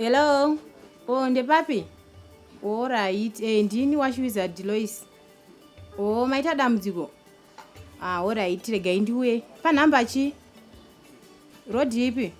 Hello. Oh, ndepapi? All right. Ndini wash wizard Lois. Oh, maita damdziko. All right. Regai ndiwe. Pa number chi? Road ipi?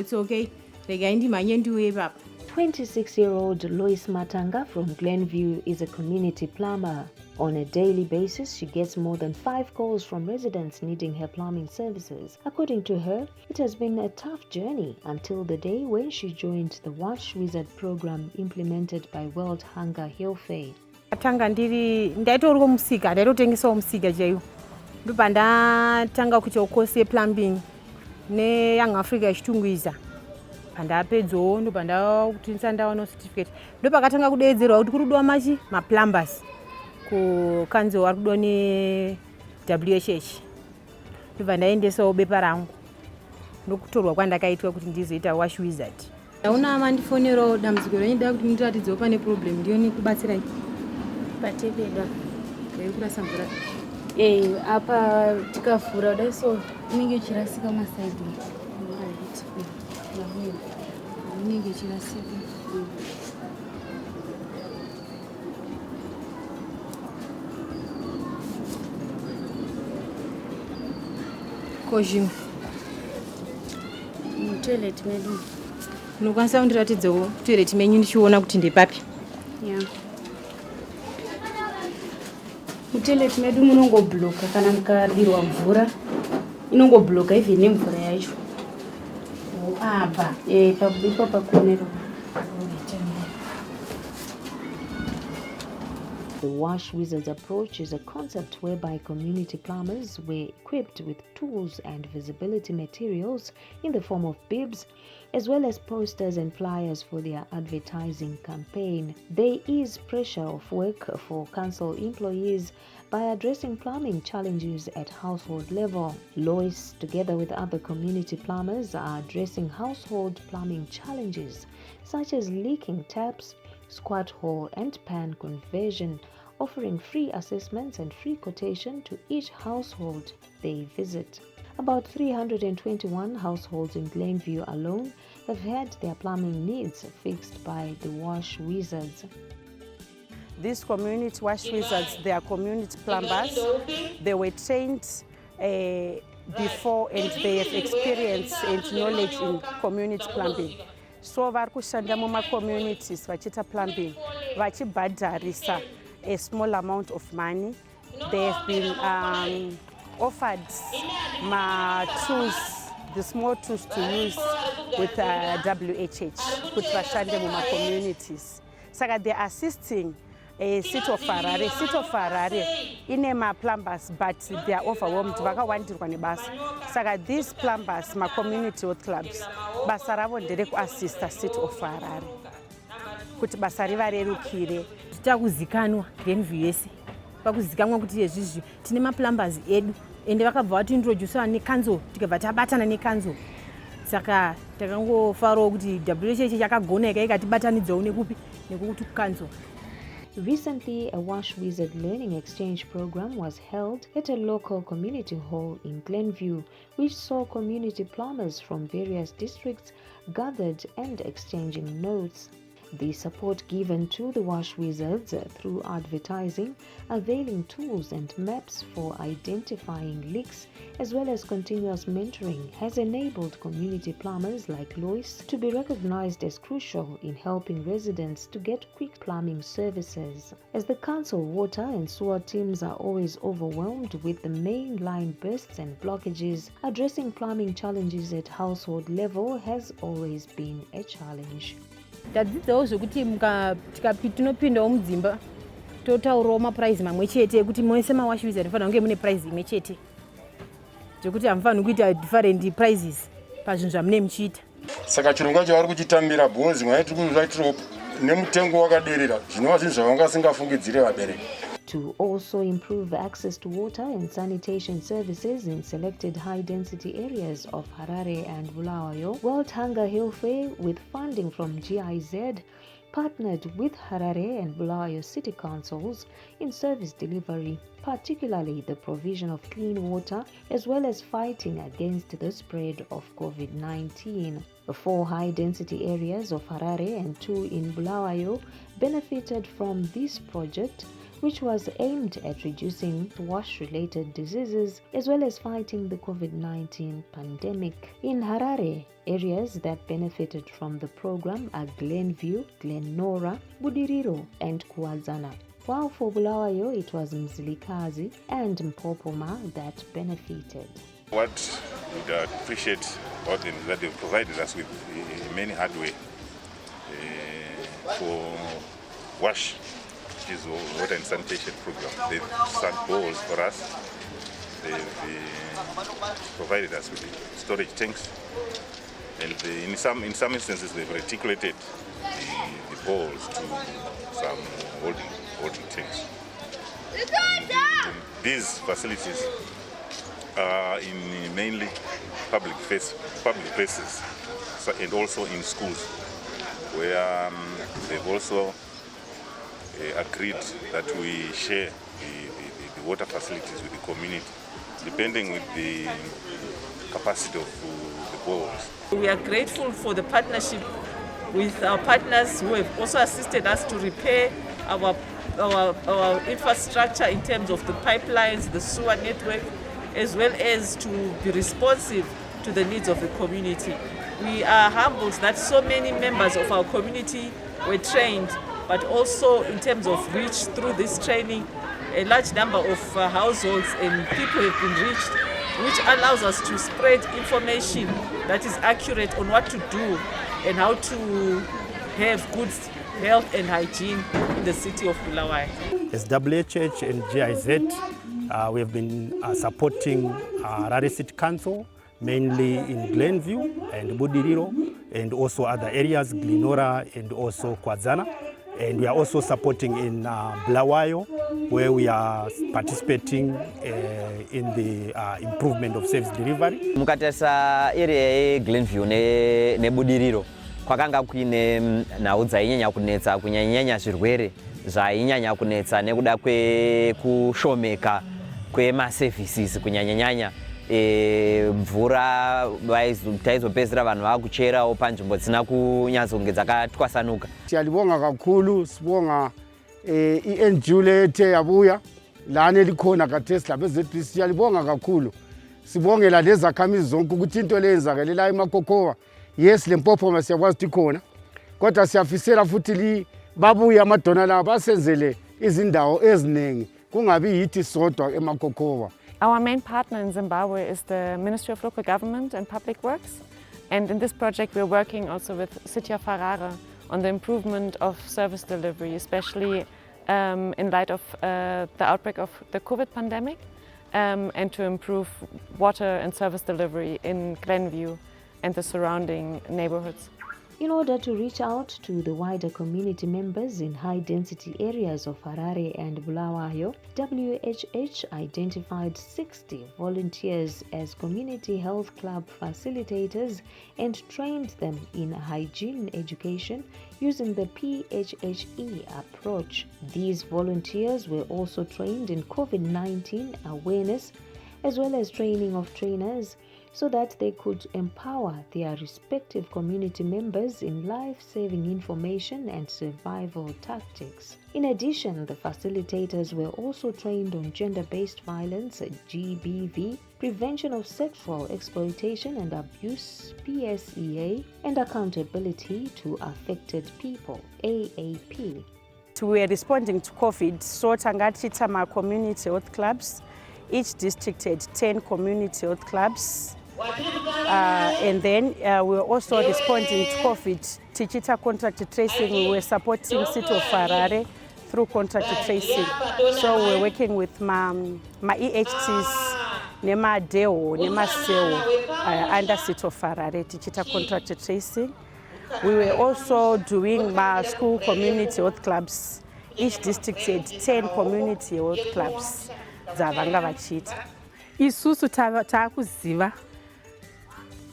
It's okay. Regai ndimanye ndiwe papa. 26-year-old Lois Matanga from GLEN View is a community plumber. On a daily basis, she gets more than 5 calls from residents needing her plumbing services. According to her, it has been a tough journey until the day when she joined the Wash Wizard program implemented by Welthungerhilfe. Tanga ndiri ndaitori kumusika ndaitotengesa musika chaiwo ndopanda tanga kuita course plumbing ne Young Africa ichitungwiza pandapedzowo ndopanda kuti nsandawana certificate ndopakatanga kudeedzerwa kuti kuridiwa machi maplumbers kukanzo vari kudiwa ne WHH ndobva ndaendesawo bepa rangu ndokutorwa kwandakaitwa kuti ndizoita wash wizard. Auna mandifonerawo dambudziko renyida kuti ndiratidzewo pane problem ndiyo nekubatsirai patepeda kurasa mvura apa tikavhura kudai so inenge ichirasika masaidhi inenge ichirasika kozvimwe mutoilet medu unokwanisa kundiratidzewo toilet menyu ndichiona kuti ndepapi? mutoilet medu munongobloka kana mukadirwa mvura inongobloka even nemvura yacho apa pabudipa pakonero. The Wash Wizards approach is a concept whereby community plumbers were equipped with tools and visibility materials in the form of bibs, as well as posters and flyers for their advertising campaign. There is pressure of work for council employees by addressing plumbing challenges at household level. Lois, together with other community plumbers, are addressing household plumbing challenges such as leaking taps, squat hole and pan conversion, offering free assessments and free quotation to each household they visit. About 321 households in GLEN View alone have had their plumbing needs fixed by the Wash Wizards. These community wash wizards, they are community plumbers. They were trained before and they have experience and knowledge in community plumbing. So vari kushanda muma communities vachiita plumbing vachibhadharisa a small amount of money. They have been offered tools, the small tools to use with WHH kuti vashande muma communities. Saka they are assisting a city of Harare. City of Harare ine plumbers, but they are overwhelmed. Vakawandirwa nebasa. Saka these plumbers, community health clubs, basa ravo ndere kuassista city of Harare kuti basa rivarerukire. Titakuzikanwa GLEN View yese pakuzikanwa kuti izvizvi tine maplumbers edu ende vakabva vatiintroducewa nekanzo tikabva tabatana nekanzo. Saka takangofarawo kuti WHH yakagona ikatibatanidzawo nekupi nekuti kukanzo. Recently, a Wash Wizard learning exchange program was held at a local community hall in GLEN View, which saw community plumbers from various districts gathered and exchanging notes. The support given to the Wash Wizards through advertising, availing tools and maps for identifying leaks, as well as continuous mentoring, has enabled community plumbers like Lois to be recognized as crucial in helping residents to get quick plumbing services. As the council water and sewer teams are always overwhelmed with the main line bursts and blockages, addressing plumbing challenges at household level has always been a challenge. Tadzidzawo zvokuti tinopindawo mudzimba totaurawo mapuraizi mamwe chete kuti mose mawash wizard mufanira kunge mune price imwe chete zvekuti hamufaniri kuita different prices pazvinhu zvamune muchiita. Saka chirongwa chavari kuchitambira bhonzi mwaiti kunzvaitiro nemutengo wakaderera zvinova zvinhu zvavanga vabereki. To also improve access to water and sanitation services in selected high-density areas of Harare and Bulawayo, Welthungerhilfe, with funding from GIZ, partnered with Harare and Bulawayo city councils in service delivery, particularly the provision of clean water, as well as fighting against the spread of COVID-19. The 4 high-density areas of Harare and 2 in Bulawayo benefited from this project, which was aimed at reducing wash-related diseases as well as fighting the COVID-19 pandemic. In Harare, areas that benefited from the program are GLEN View, Glen Norah, Budirio and Kuwadzana. While for Bulawayo, it was Mzilikazi and Mpopoma that benefited. What we appreciate about them is that they've provided us with many hardware for WHH, which is Water and Sanitation Program. They've sunk bowls for us. They've provided us with the storage tanks, and in some instances they've reticulated the bowls to some holding tanks. These facilities are in mainly public places, and also in schools, where they've also agreed that we share the water facilities with the community, depending with the capacity of the bowls. We are grateful for the partnership with our partners who have also assisted us to repair our infrastructure in terms of the pipelines, the sewer network, as well as to be responsive to the needs of the community. We are humbled that so many members of our community were trained, but also in terms of reach through this training, a large number of households and people have been reached, which allows us to spread information that is accurate on what to do and how to have good health and hygiene in the city of Bulawayo. As WHH and GIZ, we have been supporting Harare City Council, mainly in GLEN View and Budirio, and also other areas, Glen Norah and also Kuwadzana. And we are also supporting in Bulawayo, where we are participating in the improvement of service delivery. Mukatesa area GLEN View ne Budirio kwakanga kuine nhau dzainyanya kunetsa kunyanya zvirwere zvainyanya kunetsa nekuda kwekushomeka kwemaservices kunyanyanya mvura taizopedzera vanhu vakucherawo panzvimbo dzisina kunyatsonge dzakatwasanuka. Siyalibonga kakhulu, sibonga i-NGO lethe yabuya lana elikhona kathesi lapha ezethu, siyalibonga kakhulu. Sibongela lezakhamizi zonke ukuthi into leyenzakale la eMakokowa, yes le Mpopoma siyakwazi ukuthi khona, kodwa siyafisela futhi babuye amadona la basenzele izindawo eziningi kungabi yithi sodwa eMakokowa. Our main partner in Zimbabwe is the Ministry of Local Government and Public Works, and in this project we're working also with the City of Harare on the improvement of service delivery, especially in light of the outbreak of the COVID pandemic, and to improve water and service delivery in GLEN View and the surrounding neighborhoods. In order to reach out to the wider community members in high-density areas of Harare and Bulawayo, WHH identified 60 volunteers as community health club facilitators and trained them in hygiene education using the PHHE approach. These volunteers were also trained in COVID-19 awareness as well as training of trainers, so that they could empower their respective community members in life-saving information and survival tactics. In addition, the facilitators were also trained on gender-based violence, GBV, prevention of sexual exploitation and abuse, PSEA, and accountability to affected people, AAP. We are responding to COVID, so Tangachitama community health clubs. Each district had 10 community health clubs. And then we were also responding to COVID. Tichita contact tracing, we were supporting City of Harare through contact tracing. So we're working with my EHTs, Nema Deo, Nema Seo, under City of Harare, Tichita contact tracing. We were also doing my school community health clubs. Each district had 10 community health clubs. Zavanga vachita. Isusu takuziva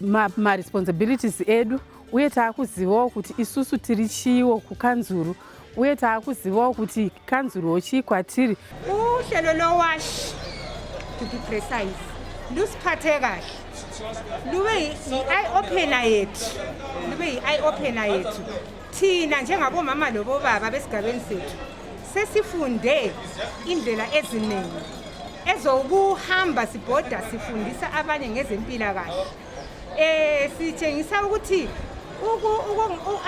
ma responsibilities edu uye taakuzivawo kuti isusu tiri chiwo kukanzuru uye taakuzivawo kuti kanzuruwo chii kwatiri. Uhlelo lowash to be precise lusiphathe kahle lube yi-eye-opener yethu thina njengabomama lobobaba besigabeni sethu sesifunde indlela eziningi ezokuhamba sibhoda sifundisa abanye ngezempilakahle. Sitshengisa ukuthi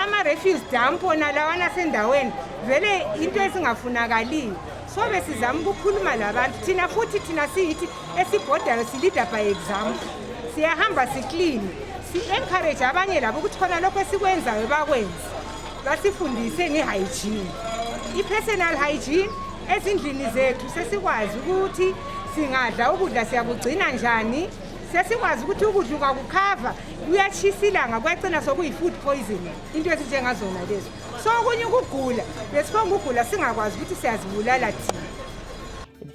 ama-refuse dump ona lawana sendaweni vele into ezingafunakaliyo. So besizama ukukhuluma labantu thina futhi thina siyithi esibhodayo silida by example. Siyahamba siklini, si-encourage abanye labo ukuthi khona lokho esikwenzayo bakwenze. Basifundise nge-hygiene. I-personal hygiene ezindlini zethu sesikwazi ukuthi singadla ukudla siyakugcina njani. Sesikwazi ukuthi ukudla ukakukhava kuyachisa ilanga kwagcina sokuyi-food poisoning into esinjengazona lezo. So okunye ukugula besifanga ukugula singakwazi ukuthi siyazibulala thina.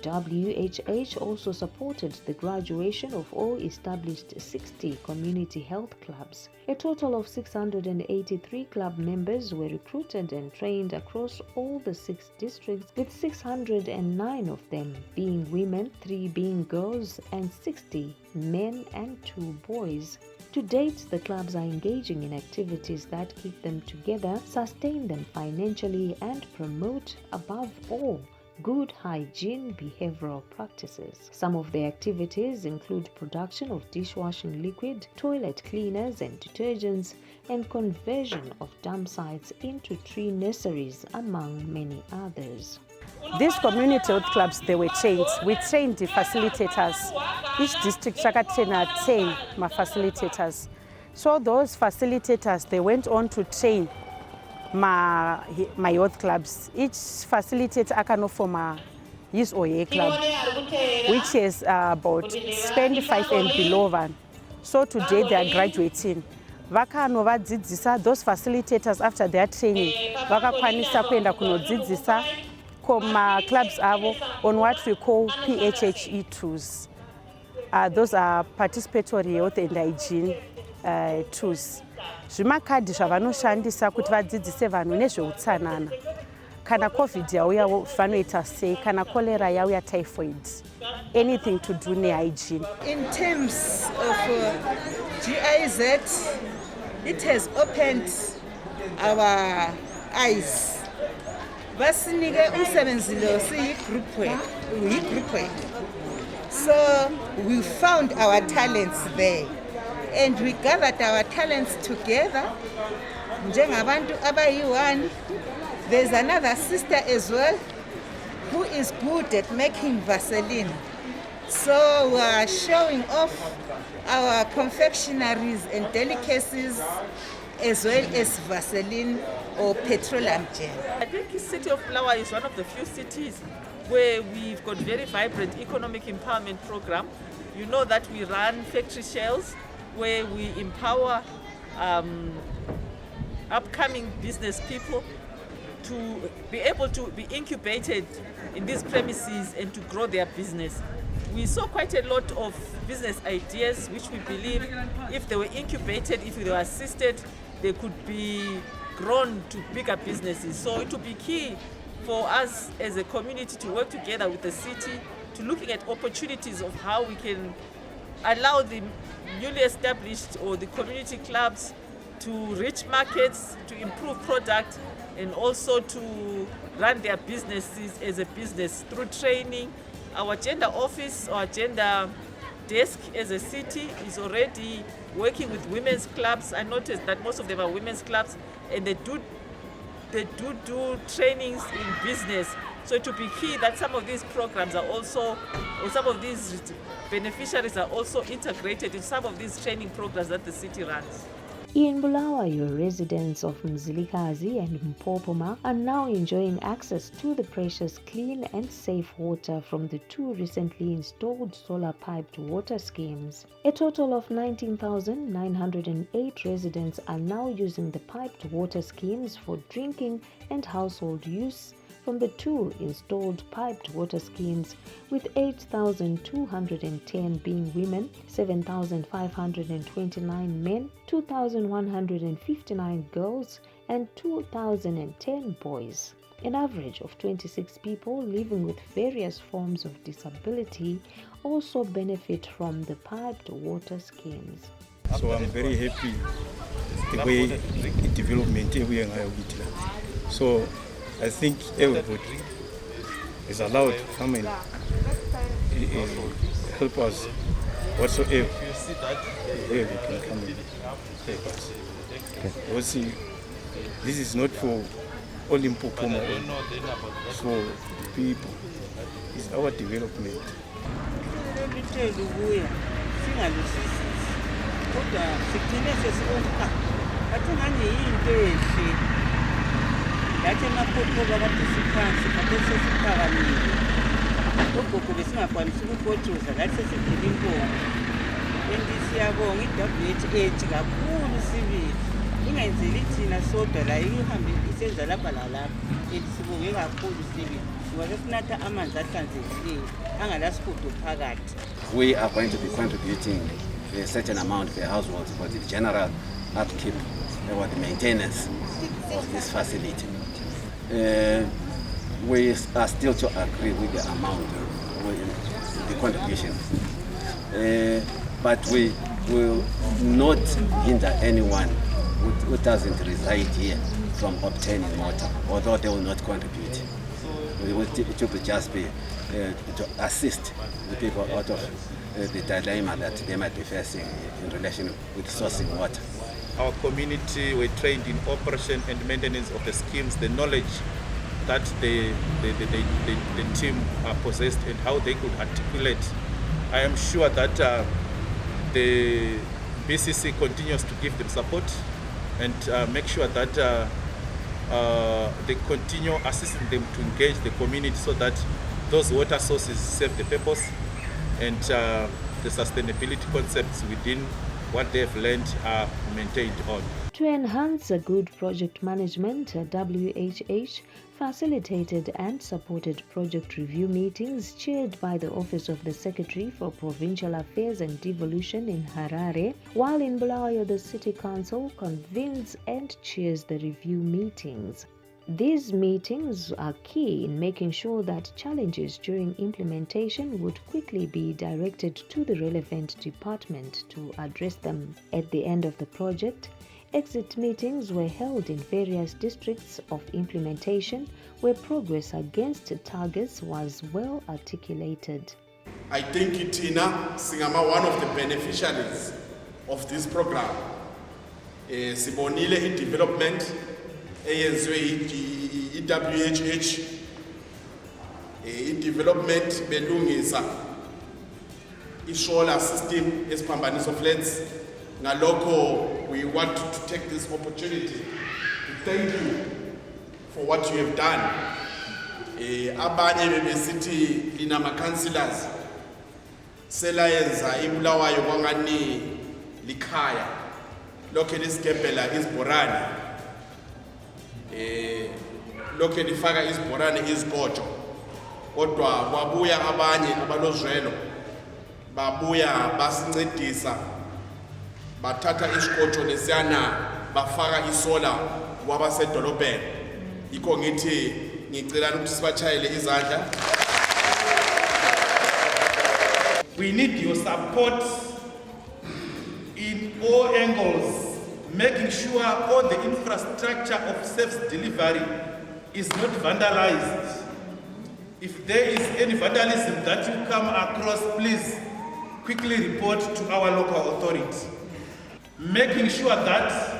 WHH also supported the graduation of all established 60 community health clubs. A total of 683 club members were recruited and trained across all the 6 districts, with 609 of them being women, 3 being girls, and 60 men and 2 boys. To date, the clubs are engaging in activities that keep them together, sustain them financially, and promote, above all, good hygiene behavioral practices. Some of the activities include production of dishwashing liquid, toilet cleaners and detergents, and conversion of dump sites into tree nurseries, among many others. These community health clubs, they were trained. We trained the facilitators. Each district trained 10 facilitators. So those facilitators, they went on to train my youth clubs. Each facilitator can form his or her club, which is about 25 and below. So today they are graduating. Those facilitators, after their training, vakakwanisa kuenda kunodzidzisa clubs avo on what we call PHHE tools. Those are participatory health and hygiene tools. Zvimakadhi zvavanoshandisa kuti vadzidzise vanhu nezveutsanana. Kana COVID yauya vanoita sei, kana cholera yauya typhoid. Anything to do nehygiene. In terms of GIZ, it has opened our eyes. Basinike umsebenzi lo siyi-group work. So we found our talents there. And we gathered our talents together. Njengabantu abayi-1. There's another sister as well who is good at making Vaseline. So we are showing off our confectionaries and delicacies as well as Vaseline or petroleum gel. I think the city of Bulawayo is one of the few cities where we've got very vibrant economic empowerment program. You know that we run factory shells where we empower upcoming business people to be able to be incubated in these premises and to grow their business. We saw quite a lot of business ideas which we believe if they were incubated, if they were assisted, they could be grown to bigger businesses. So it would be key for us as a community to work together with the city to looking at opportunities of how we can allow the newly established or the community clubs to reach markets, to improve product, and also to run their businesses as a business through training. Our gender office, our gender desk as a city is already working with women's clubs. I noticed that most of them are women's clubs, and they do trainings in business. So it would be key that some of these programs are also, or some of these beneficiaries are also integrated in some of these training programs that the city runs. In Bulawayo, residents of Mzilikazi and Mpopoma are now enjoying access to the precious, clean and safe water from the 2 recently installed solar-piped water schemes. A total of 19,908 residents are now using the piped water schemes for drinking and household use, from the 2 installed piped water schemes, with 8,210 being women, 7,529 men, 2,159 girls, and 2,010 boys. An average of 26 people living with various forms of disability also benefit from the piped water schemes. So I'm very happy the way the development we are. So I think everybody is allowed to come and help us whatsoever. They can come and help us. Because this is not for only Mpopoma, it's for the people. It's our development. Kodwa sigcine sesibona bathi ngani yinto enhle yathi emaphopho kade siphansi kade sesiphakamile ogogo besingakwanisi ukukotshoza lathi sesidlula inkomo siyabonga i-WHH kakhulu sibili ingenzeli thina sodwa la ihambe isenza lapha lalapha sibonge kakhulu sibili ngoba sesinatha amanzi ahlanzekileyo angalasigudu phakathi. We are going to be contributing a certain amount for households for the general upkeep or the maintenance of this facility. We are still to agree with the amount, the contribution, but we will not hinder anyone who doesn't reside here from obtaining water, although they will not contribute. It will just be to assist the people out of the dilemma that they might be facing in relation with sourcing water. Our community were trained in operation and maintenance of the schemes, the knowledge that the team possessed and how they could articulate. I am sure that the BCC continues to give them support and make sure that they continue assisting them to engage the community so that those water sources serve the purpose and the sustainability concepts within what they have learned are maintained on. To enhance a good project management, WHH facilitated and supported project review meetings chaired by the Office of the Secretary for Provincial Affairs and Devolution in Harare, while in Bulawayo the City Council convenes and chairs the review meetings. These meetings are key in making sure that challenges during implementation would quickly be directed to the relevant department to address them. At the end of the project, exit meetings were held in various districts of implementation where progress against targets was well articulated. I think Itina Singama, one of the beneficiaries of this program, Sibonile in development, WHH in development belungisa i-solar system esiphambaniso flats. Ngalokho, we want to take this opportunity to thank you for what you have done. Abanye bebesithi lina ma-councillors selayenza iBulawayo kwangani likhaya lokho lisigembela izibhorane lokho lifaka izibhorane izikotsho kodwa kwabuya abanye abalozwelo babuya basincedisa bathatha isikotsho lesiyana bafaka isola kwabasedolobheni. Yikho ngithi ngicela ukuthi sibachayele izandla. We need your support in all angles, making sure all the infrastructure of service delivery is not vandalized. If there is any vandalism that you come across, please quickly report to our local authority. Making sure that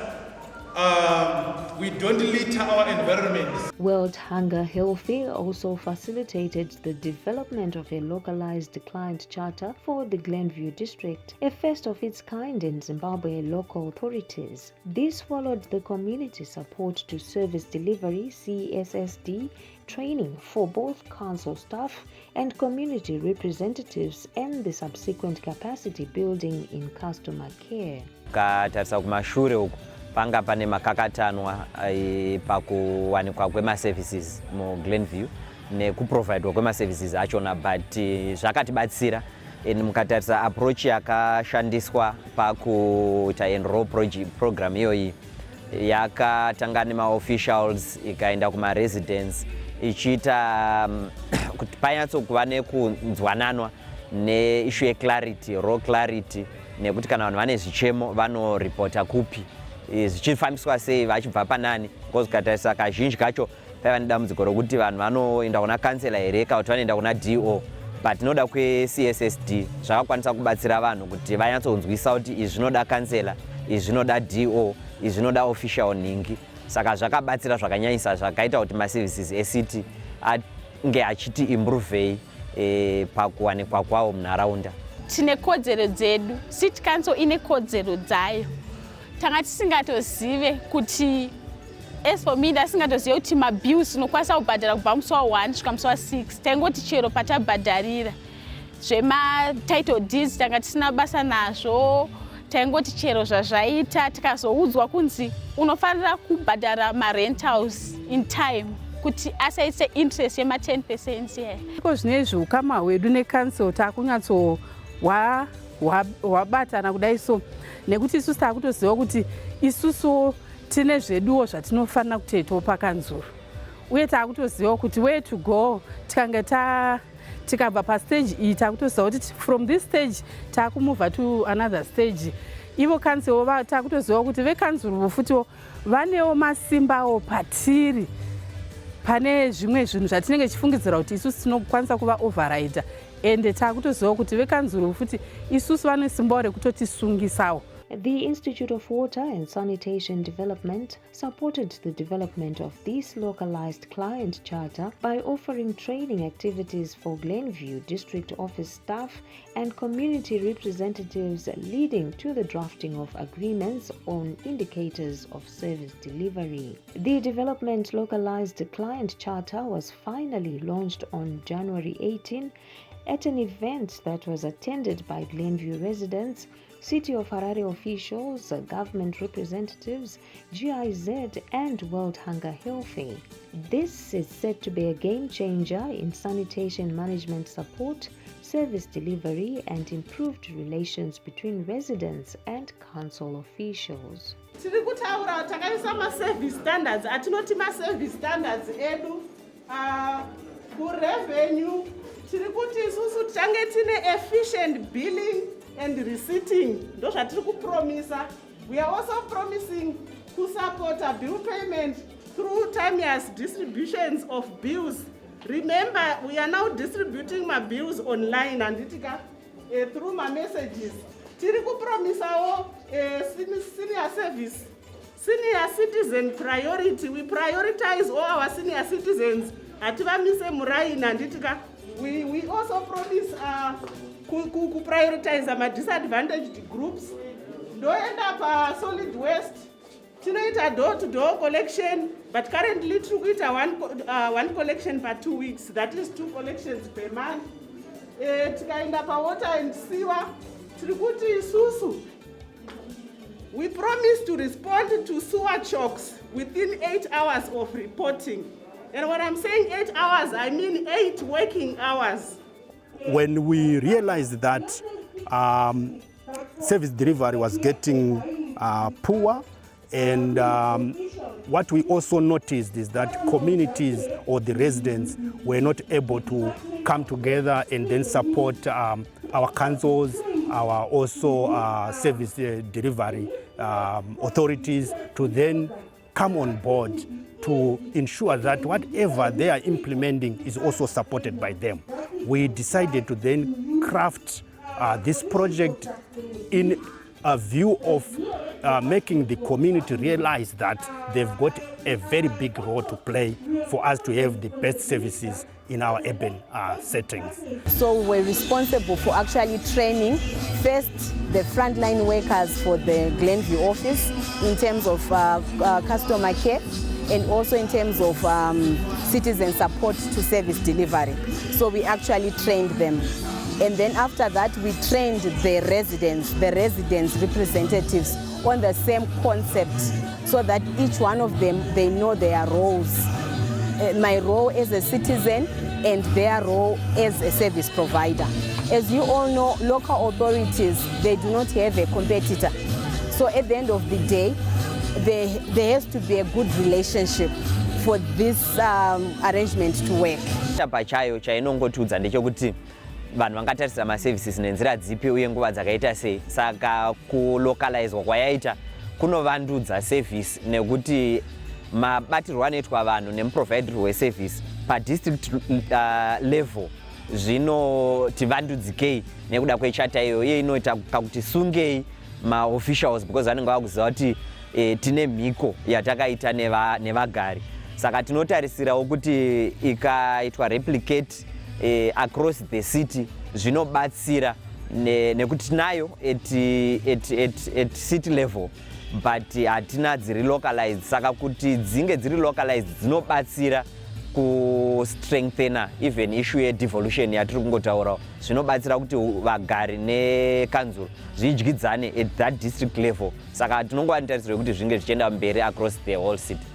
we don't litter our environment. Welthungerhilfe also facilitated the development of a localized client charter for the GLEN View district, a first of its kind in Zimbabwe local authorities. This followed the community support to service delivery CSSD training for both council staff and community representatives and the subsequent capacity building in customer care. Katarisa kumashure uku panga pane makakatanwa pakuwanikwa kwemaservices muGLEN View nekuprovidwa kwemaservices achona, but zvakatibatsira mukatarisa approach yakashandiswa pakuita enroll program iyoyi yakatanga nemaofficials ikaenda kumaresidents ichiita kuti panyatsokuva nekunzwananwa neissue yeclarity, raw clarity, nekuti kana vanhu vane zvichemo vanoripota kupi, zvichifambiswa sei vachibva panani, because ukatarisa kazhinji kacho paiva nedambudziko rokuti vanhu vanoenda kuna kansela here kana kuti vanoenda kuna DO, but noda kweCSSD zvakakwanisa kubatsira vanhu kuti vanyatsonzwisa kuti izvi zvinoda kansela, izvi zvinoda DO, izvi zvinoda official ningi. Saka zvakabatsira zvakanyanyisa zvakaita kuti maservices eCity ange achiti improve pakuwanikwa kwawo munharaunda. Tine kodzero dzedu, City Council ine kodzero dzayo. Tanga tisingatozive kuti as for me ndasingatozive kuti mabills unokwanisa kubhadhara kubva musi wa1 kusvika musi wa6. Taingoti chero patabhadharira zvema-title deeds tanga tisina basa nazvo, taingoti chero zvazvaita, tikazoudzwa kunzi unofanira kubhadhara marentals in time kuti asaise interest yema 10% here. Ko zvinezvi ukama hwedu necouncil takunyatso wabatana kudai so, nekuti isusu takutoziva kuti isusu tine zveduwo zvatinofanira kuteitawo pakanzuru, uye takutoziva kuti way to go tikange tikabva pastage iyi takutoziva kuti from this stage takumova to another stage. Ivo council takutoziva kuti vekanzuru futiwo vanewo masimbawo patiri pane zvimwe zvinhu zvatinenge chifungidzira kuti isusu tinokwanisa kuva override, ende takutoziva kuti vekanzuru futi isusu vane simbawo rekutotisungisawo. The Institute of Water and Sanitation Development supported the development of this localized client charter by offering training activities for GLEN View district office staff and community representatives, leading to the drafting of agreements on indicators of service delivery. The development localized client charter was finally launched on January 18 at an event that was attended by GLEN View residents, City of Harare officials, government representatives, GIZ and Welthungerhilfe. This is said to be a game changer in sanitation management support, service delivery and improved relations between residents and council officials. Tiri kutaura takaisa ma-service standards, atinoti ma-service standards edu ku-revenue, tiri kuti isusu titange tine efficient billing and receipting. Ndo zvatiri kupromisa. We are also promising to support a bill payment through timeous distributions of bills. Remember, we are now distributing my bills online and through my messages. Tiri kupromisa senior service, senior citizen priority. We prioritize all our senior citizens. Ativamise muraina and we also promise to prioritize our disadvantaged groups. Don't end up solid waste. Tonight door-to-door collection, but currently we do one collection per 2 weeks. That is 2 collections per month. End up water and sewer. We promise to respond to sewer chokes within 8 hours of reporting. And when I'm saying 8 hours, I mean 8 working hours. When we realized that service delivery was getting poor, and what we also noticed is that communities or the residents were not able to come together and then support our councils, our also service delivery authorities to then come on board to ensure that whatever they are implementing is also supported by them. We decided to then craft this project in a view of making the community realize that they've got a very big role to play for us to have the best services in our urban settings. So we're responsible for actually training first the frontline workers for the GLEN View office in terms of customer care and also in terms of citizen support to service delivery. So we actually trained them. And then after that, we trained the residents representatives on the same concept so that each one of them, they know their roles. My role as a citizen and their role as a service provider. As you all know, local authorities, they do not have a competitor. So at the end of the day, there has to be a good relationship for this arrangement to work. Pachayo chainongotudza ndechekuti vanhu vangatarisa maservices nenzira dzipi uye nguva dzakaita sei. Saka kulocalizwa kwayaita kunovandudza service nekuti mabatirwo anoitwa vanhu nemuproviderwo weservice padistrict level zvinoti vandudzikei nekuda kwechata iyo iye inoita kakuti sungei maofficials because vanenge vakuziva kuti tine mhiko yatakaita nevagari. Saka tinotarisirawo kuti ikaitwa replicate across the city zvinobatsira nekuti tinayo at city level but hatina dziri localized. Saka kuti dzinge dziri localized dzinobatsira kustrengthena even issue yedevolution yatiri kungotaurawo. Zvinobatsira kuti vagari nekanzuro zvidyidzane at that district level. Saka tinongovanitarisira kuti zvinge zvichienda mberi across the whole city.